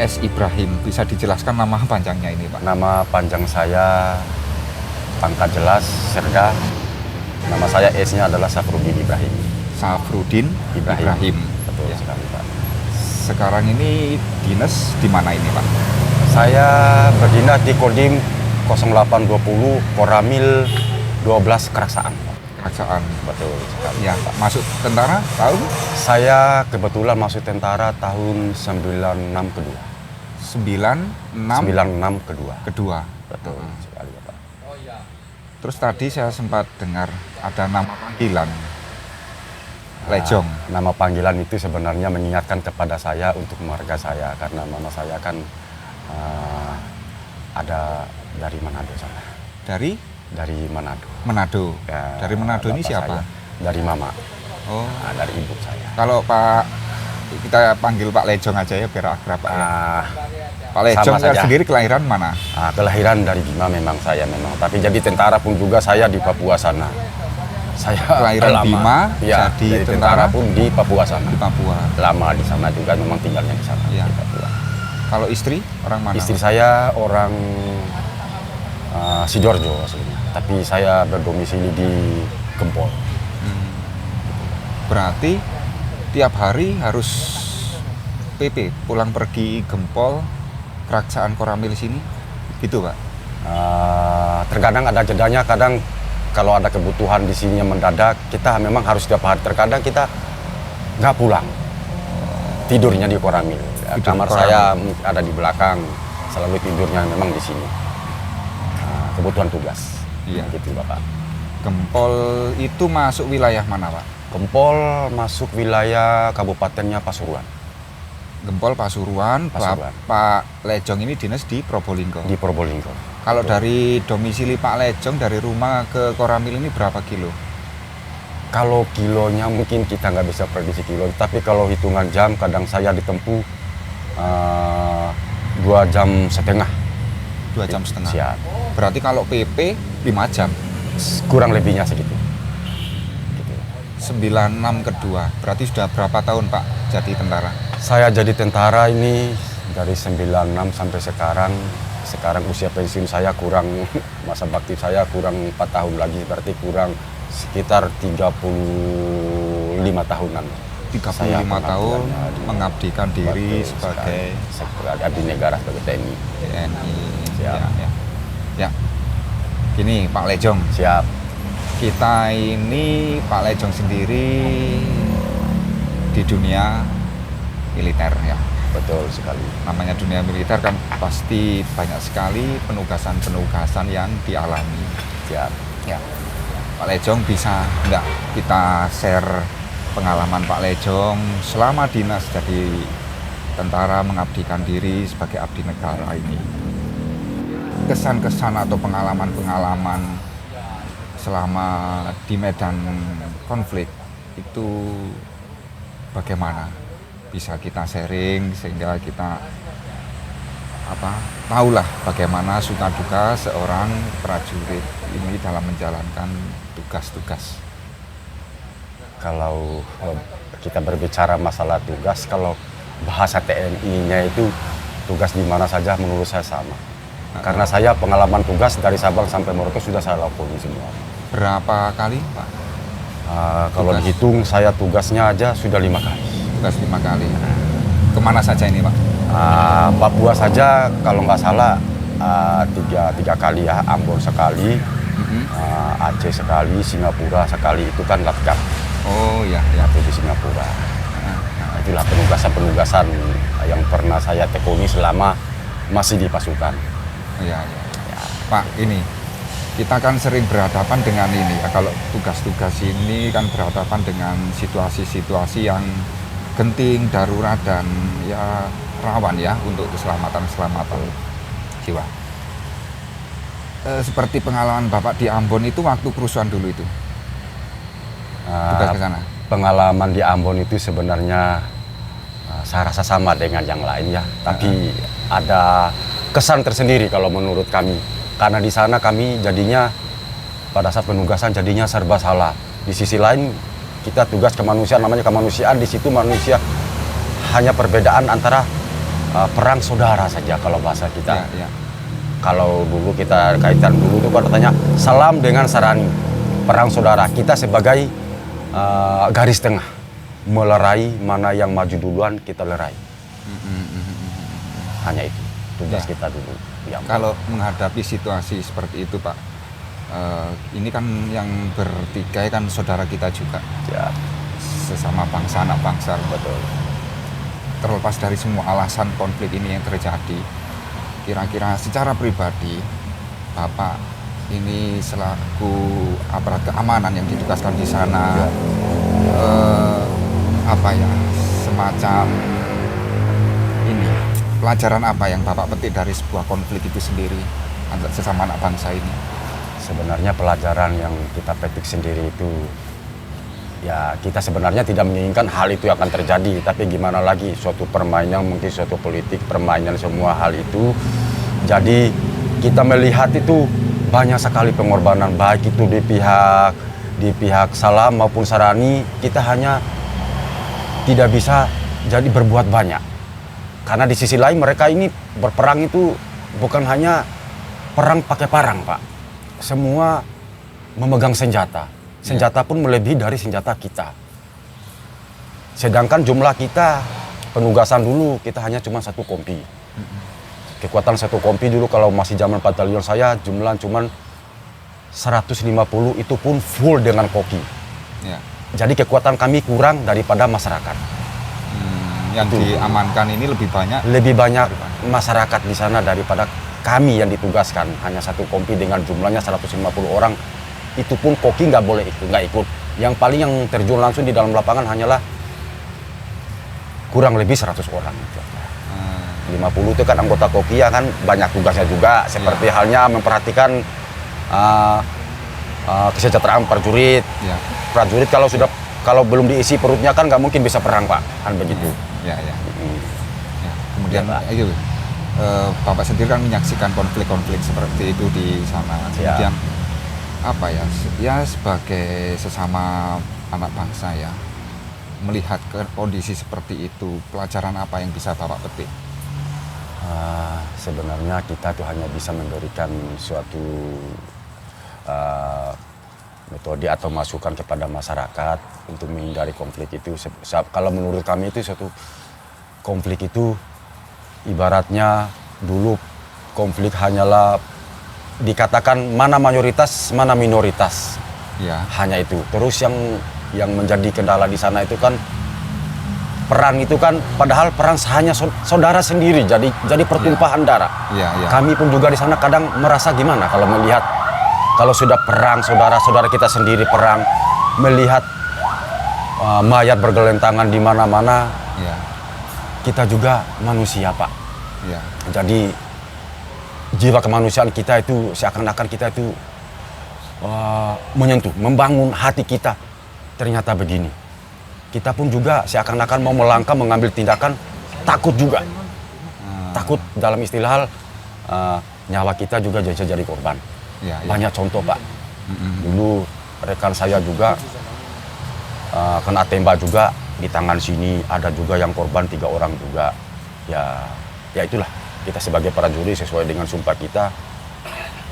S. Ibrahim. Bisa dijelaskan nama panjangnya ini, Pak? Nama panjang saya pangkat jelas Serda. Nama saya S-nya adalah Safrudin Ibrahim. Safrudin Ibrahim. Betul Ya. sekali, Pak. Sekarang ini dinas di mana ini, Pak? Saya berdinas di Kodim 0820 Koramil 12 Keraksaan. Keraksaan. Betul sekali. Ya, masuk tentara tahun Saya kebetulan masuk tentara tahun 96 kedua. 96 kedua. kedua. Betul sekali, Pak. Terus tadi saya sempat dengar ada nama panggilan Lejong. Nama panggilan itu sebenarnya mengingatkan kepada saya untuk keluarga saya karena mama saya kan ada dari Manado sana. Dari Dari Manado. Manado. Ya, Dari Manado ini bapak siapa? saya. Dari mama. Oh, Dari ibu saya. kalau Pak, kita panggil Pak Lejong aja ya biar akrab, Pak. Ya. Pak Lejong sama saja. sendiri kelahiran mana? Kelahiran dari Bima memang saya memang. Tapi jadi tentara pun juga saya di Papua sana. Saya Kelahiran lama. Bima, Ya, jadi jadi tentara pun di Papua sana. Di Papua. Lama di sana juga memang tinggalnya di sana Ya. di Papua. Kalau istri orang mana? Istri saya orang Sidoarjo aslinya. Tapi saya berdomisili di Gempol. Berarti tiap hari harus PP pulang pergi Gempol, Keraksaan Koramil sini, gitu, Pak? Terkadang ada jedanya, kadang kalau ada kebutuhan di sini yang mendadak, kita memang harus tiap hari. Terkadang kita nggak pulang, tidurnya di Koramil. Kamar Koramil. saya ada di belakang, selalu tidurnya memang di sini. Kebutuhan tugas, Iya. gitu Bapak. Gempol itu masuk wilayah mana, Pak? Gempol masuk wilayah kabupatennya Pasuruan. Gempol Pasuruan. Pasuruan. Pak Lejong ini dinas di Probolinggo. Di Probolinggo. Kalau dari domisili Pak Lejong dari rumah ke Koramil ini berapa kilo? Kalau kilonya mungkin kita nggak bisa prediksi kilo, tapi kalau hitungan jam kadang saya ditempuh 2,5 jam. 2,5 jam. Siap. Berarti kalau PP 5 jam. Kurang lebihnya segitu. 96 kedua. Berarti sudah berapa tahun, Pak, jadi tentara? Saya jadi tentara ini dari 96 sampai sekarang. Sekarang usia pensiun saya kurang, masa bakti saya kurang 4 tahun lagi, berarti kurang sekitar 35 tahunan. 35 tahun mengabdikan diri sebagai abdi negara, sebagai TNI. TNI. Siap. Ya. Gini, Pak Lejong. Siap. Kita ini Pak Lejong sendiri di dunia militer ya. Betul sekali. Namanya dunia militer kan pasti banyak sekali penugasan-penugasan yang dialami. Siap. Ya. Pak Lejong bisa enggak kita share pengalaman Pak Lejong selama dinas jadi tentara mengabdikan diri sebagai abdi negara ini? Kesan-kesan atau pengalaman-pengalaman selama di medan konflik itu bagaimana? Bisa kita sharing sehingga kita tahulah bagaimana suka duka seorang prajurit ini dalam menjalankan tugas-tugas. Kalau kita berbicara masalah tugas, kalau bahasa TNI-nya itu tugas di mana saja menurut saya sama. Karena saya pengalaman tugas dari Sabang sampai Merauke sudah saya lakoni semua. Berapa kali, Pak? Kalau dihitung saya tugasnya aja sudah 5 kali. Tugas 5 kali. Kemana saja ini, Pak? Papua saja kalau nggak salah tiga kali ya, Ambon sekali, Aceh sekali, Singapura sekali, itu kan Latgab. Oh iya, Itu di Singapura. Itulah penugasan-penugasan yang pernah saya tekuni selama masih di pasukan. Iya. Pak, ini kita kan sering berhadapan dengan ini ya, kalau tugas-tugas ini kan berhadapan dengan situasi-situasi yang genting, darurat dan ya rawan ya untuk keselamatan jiwa. Seperti pengalaman Bapak di Ambon itu waktu kerusuhan dulu itu. Tugas ke sana. Pengalaman di Ambon itu sebenarnya saya rasa sama dengan yang lain ya, tapi ada kesan tersendiri kalau menurut kami. Karena di sana kami jadinya pada saat penugasan jadinya serba salah. Di sisi lain kita tugas kemanusiaan, namanya kemanusiaan, di situ manusia hanya perbedaan antara perang saudara saja kalau bahasa kita. Ya, ya. Kalau dulu kita kaitan dulu itu katanya salam dengan sarani, perang saudara. Kita sebagai garis tengah melerai, mana yang maju duluan kita lerai. Hanya itu tugas Ya. kita dulu. Ya, Kalau menghadapi situasi seperti itu Pak, ini kan yang bertiga kan saudara kita juga, ya, sesama bangsa, anak bangsa. betul. Terlepas dari semua alasan konflik ini yang terjadi, kira-kira secara pribadi Bapak ini selaku aparat keamanan yang ditugaskan di sana, Ya. apa ya, semacam ini pelajaran apa yang Bapak petik dari sebuah konflik itu sendiri antara sesama anak bangsa ini? Sebenarnya pelajaran yang kita petik sendiri itu, ya kita sebenarnya tidak menginginkan hal itu akan terjadi, tapi gimana lagi, suatu permainan, mungkin suatu politik, permainan semua hal itu. Jadi kita melihat itu banyak sekali pengorbanan, baik itu di pihak Salam maupun Sarani. Kita hanya tidak bisa jadi berbuat banyak, karena di sisi lain mereka ini berperang itu bukan hanya perang pakai parang Pak, semua memegang senjata. Senjata pun melebihi dari senjata kita. Sedangkan jumlah kita, penugasan dulu kita hanya cuma 1 kompi. Kekuatan 1 kompi dulu kalau masih zaman batalion saya jumlah cuma 150, itu pun full dengan koki. Ya. Jadi kekuatan kami kurang daripada masyarakat. Yang diamankan ini lebih banyak. Lebih banyak masyarakat di sana daripada kami yang ditugaskan. Hanya 1 kompi dengan jumlahnya 150 orang. Itu pun koki nggak boleh ikut, nggak ikut. Yang paling yang terjun langsung di dalam lapangan hanyalah kurang lebih 100 orang. 50 itu kan anggota koki ya kan banyak tugasnya juga. Seperti halnya memperhatikan kesejahteraan prajurit. Ya. Prajurit kalau belum diisi perutnya kan nggak mungkin bisa perang Pak, kan begitu. Ya, ya. Ya. Kemudian itu Bapak sendiri kan menyaksikan konflik-konflik seperti itu di sana. Ya. Kemudian apa ya? Ya sebagai sesama anak bangsa ya, melihat kondisi seperti itu, pelajaran apa yang bisa Bapak petik? Sebenarnya kita tuh hanya bisa memberikan suatu metode atau masukan kepada masyarakat untuk menghindari konflik itu. Kalau menurut kami itu suatu konflik itu ibaratnya dulu konflik hanyalah dikatakan mana mayoritas, mana minoritas. Ya. Hanya itu. Terus yang menjadi kendala di sana itu kan perang itu kan, padahal perang hanya saudara sendiri, jadi pertumpahan darah. Ya, ya. Kami pun juga di sana kadang merasa gimana kalau melihat kalau sudah perang saudara-saudara kita sendiri perang, melihat mayat bergelentangan di mana-mana. Ya. Kita juga manusia Pak. Ya. Jadi jiwa kemanusiaan kita itu seakan-akan kita itu menyentuh, membangun hati kita. Ternyata begini. Kita pun juga seakan-akan mau melangkah mengambil tindakan, takut juga. Takut dalam istilah nyawa kita juga jadi korban. Ya, ya. Banyak contoh Pak. Dulu rekan saya juga kena tembak juga di tangan sini, ada juga yang korban 3 orang juga. Ya itulah, kita sebagai prajurit sesuai dengan sumpah kita,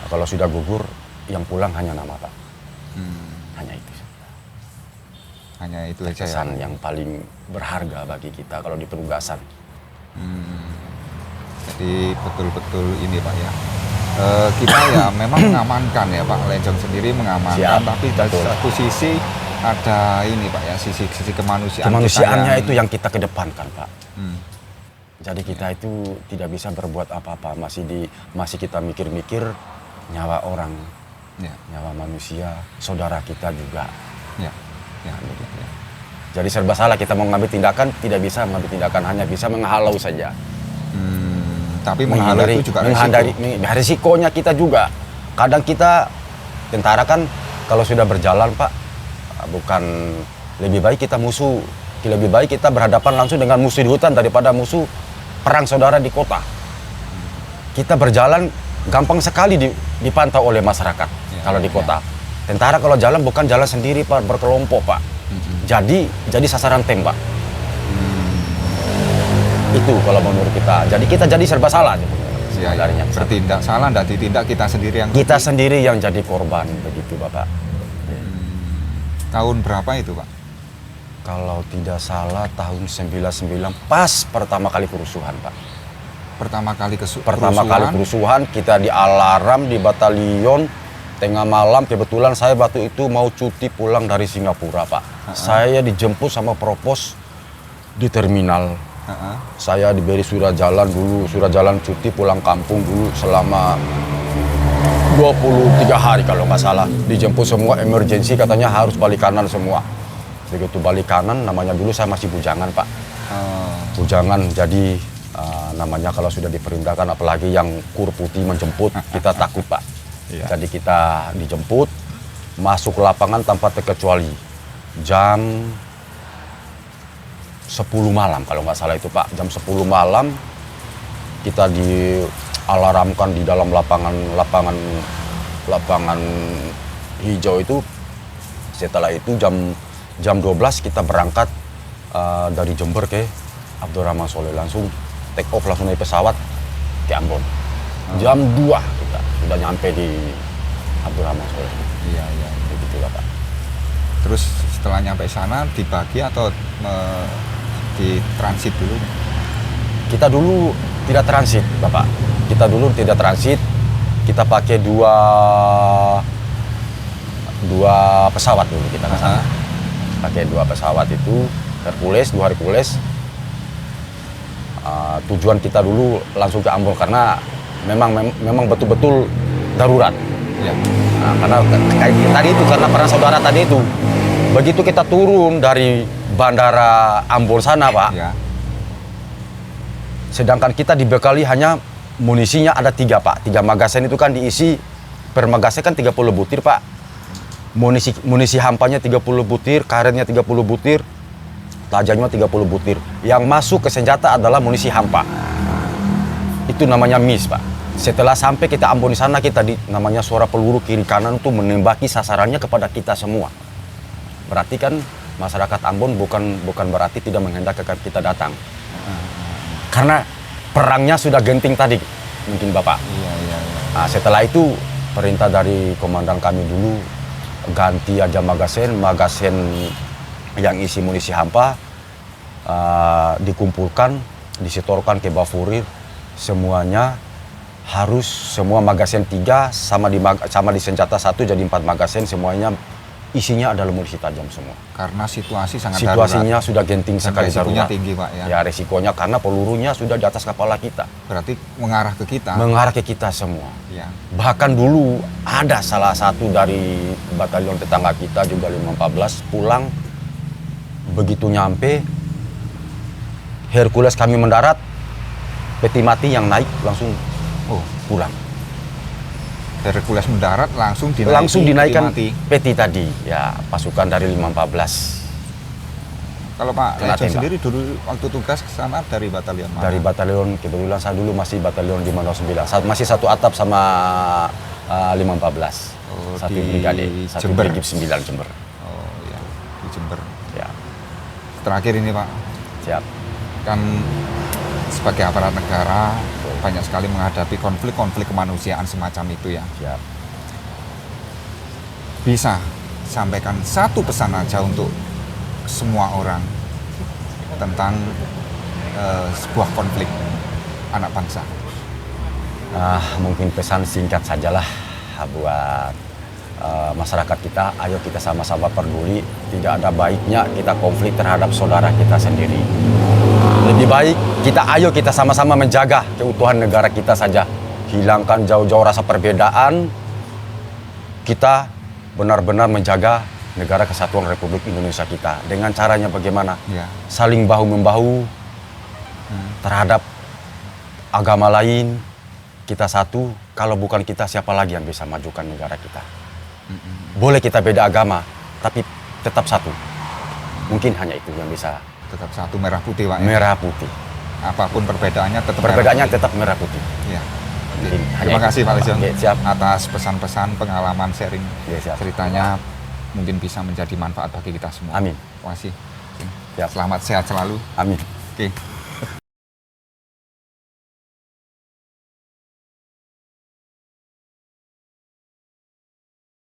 kalau sudah gugur yang pulang hanya nama Pak. Hanya itu. Hanya itu aja ya. Kesan yang paling berharga bagi kita kalau di penugasan. Jadi betul-betul ini Pak ya. Kita ya memang mengamankan ya Pak, Lencong sendiri mengamankan. Siap, Tapi dari betul. satu sisi ada ini Pak ya, sisi kemanusiaan. Kemanusiaannya kita itu yang kita kedepankan Pak. Hmm. Jadi kita itu tidak bisa berbuat apa-apa, masih kita mikir-mikir nyawa orang, Ya, nyawa manusia, saudara kita juga. ya, ya, ya. Jadi serba salah, kita mau ngambil tindakan, tidak bisa mengambil tindakan, hanya bisa menghalau saja. Tapi menghalau itu juga resikonya kita juga. Kadang kita tentara kan kalau sudah berjalan Pak, bukan lebih baik kita berhadapan langsung dengan musuh di hutan daripada musuh perang saudara di kota. Kita berjalan gampang sekali dipantau oleh masyarakat kalau di kota. Tentara kalau jalan bukan jalan sendiri Pak, berkelompok Pak. Jadi sasaran tembak. begitu kalau menurut kita. Jadi kita jadi serba salah Iya, sebenarnya. bertindak salah, tidak ditindak kita sendiri yang Kita sendiri yang jadi korban begitu Bapak. Tahun berapa itu Pak? Kalau tidak salah tahun 99 pas pertama kali kerusuhan Pak. Pertama kali kerusuhan kita di alarm di batalion tengah malam, kebetulan saya waktu itu mau cuti pulang dari Singapura Pak. Saya dijemput sama propos di terminal. Saya diberi surat jalan dulu, surat jalan cuti pulang kampung dulu selama 23 hari kalau nggak salah. Dijemput semua emergency, katanya harus balik kanan semua. Begitu balik kanan, namanya dulu saya masih bujangan Pak. Bujangan, jadi namanya kalau sudah diperintahkan, apalagi yang kur putih menjemput, kita takut Pak. Jadi kita dijemput, masuk lapangan tanpa terkecuali. Jam 10 malam kalau nggak salah itu Pak. Jam 10 malam kita dialarmkan di dalam lapangan hijau itu. Setelah itu jam 12 kita berangkat dari Jember ke Abdurrahman Soleh, langsung take off langsung naik pesawat ke Ambon. Jam 2 kita sudah nyampe di Abdurrahman Soleh. Iya. Begitu Pak. Terus setelah nyampe sana dibagi atau di transit dulu? Kita dulu tidak transit Bapak. Kita dulu tidak transit. Kita pakai dua pesawat dulu kita ke sana. Pakai 2 pesawat itu, Hercules, 2 Hercules. Tujuan kita dulu langsung ke Ambon karena memang betul-betul darurat. Ya. Karena tadi itu, karena peran saudara tadi itu, begitu kita turun dari bandara Ambon sana Pak, sedangkan kita dibekali hanya munisinya ada 3 Pak. 3 magasin itu kan diisi, per magasin kan 30 butir Pak. Munisi hampanya 30 butir, karetnya 30 butir, tajamnya 30 butir. Yang masuk ke senjata adalah munisi hampa. Itu namanya miss Pak. Setelah sampai kita Ambon di sana, kita namanya suara peluru kiri kanan itu menembaki sasarannya kepada kita semua. Berarti kan masyarakat Ambon bukan berarti tidak menghendaki kita datang. Karena perangnya sudah genting tadi mungkin Bapak. Iya. Nah, setelah itu perintah dari komandan kami dulu, ganti aja magasin yang isi munisi hampa, dikumpulkan, disetorkan ke Bafurir, semuanya harus semua magasin 3 sama di senjata 1 jadi 4 magasin, semuanya isinya adalah munisi tajam semua. Karena situasinya darurat. Sudah genting sekali resikonya darurat. tinggi Pak ya. Ya resikonya karena pelurunya sudah di atas kepala kita. Berarti mengarah ke kita. Mengarah ke kita semua. Ya. Bahkan dulu ada salah satu dari batalion tetangga kita juga 514 pulang, begitu nyampe Hercules kami mendarat, peti mati yang naik langsung pulang. Hercules mendarat langsung dinaikkan peti tadi, ya pasukan dari 514. Kalau Pak Kena Lejon tembak. sendiri dulu waktu tugas ke sana dari batalion mana? Dari batalion, kebetulan saya dulu masih batalion 509, masih satu atap sama 514. Satu di brigade, satu Jember. brigip 9 Jember. Oh ya, di Jember. Ya, Terakhir ini Pak, siap. kan sebagai aparat negara banyak sekali menghadapi konflik-konflik kemanusiaan semacam itu ya. Siap. Bisa sampaikan satu pesan aja untuk semua orang tentang sebuah konflik anak bangsa. Mungkin pesan singkat sajalah buat masyarakat kita. Ayo kita sama-sama peduli. Tidak ada baiknya kita konflik terhadap saudara kita sendiri. Lebih baik kita sama-sama menjaga keutuhan negara kita saja. Hilangkan jauh-jauh rasa perbedaan. Kita benar-benar menjaga negara kesatuan Republik Indonesia kita. Dengan caranya bagaimana? Ya. Saling bahu-membahu terhadap agama lain. Kita satu, kalau bukan kita siapa lagi yang bisa majukan negara kita? Boleh kita beda agama, tapi tetap satu. Mungkin hanya itu yang bisa. Tetap satu merah putih Pak ya? Merah putih. Apapun perbedaannya tetap Perbedaannya merah putih. tetap merah putih. Ya. Mungkin hanya Terima itu. kasih Pak Lejon Oke, siap. atas pesan-pesan, pengalaman, sharing Oke, siap. ceritanya, mungkin bisa menjadi manfaat bagi kita semua. Amin. Terima kasih. Siap. Selamat sehat selalu. Amin. Oke.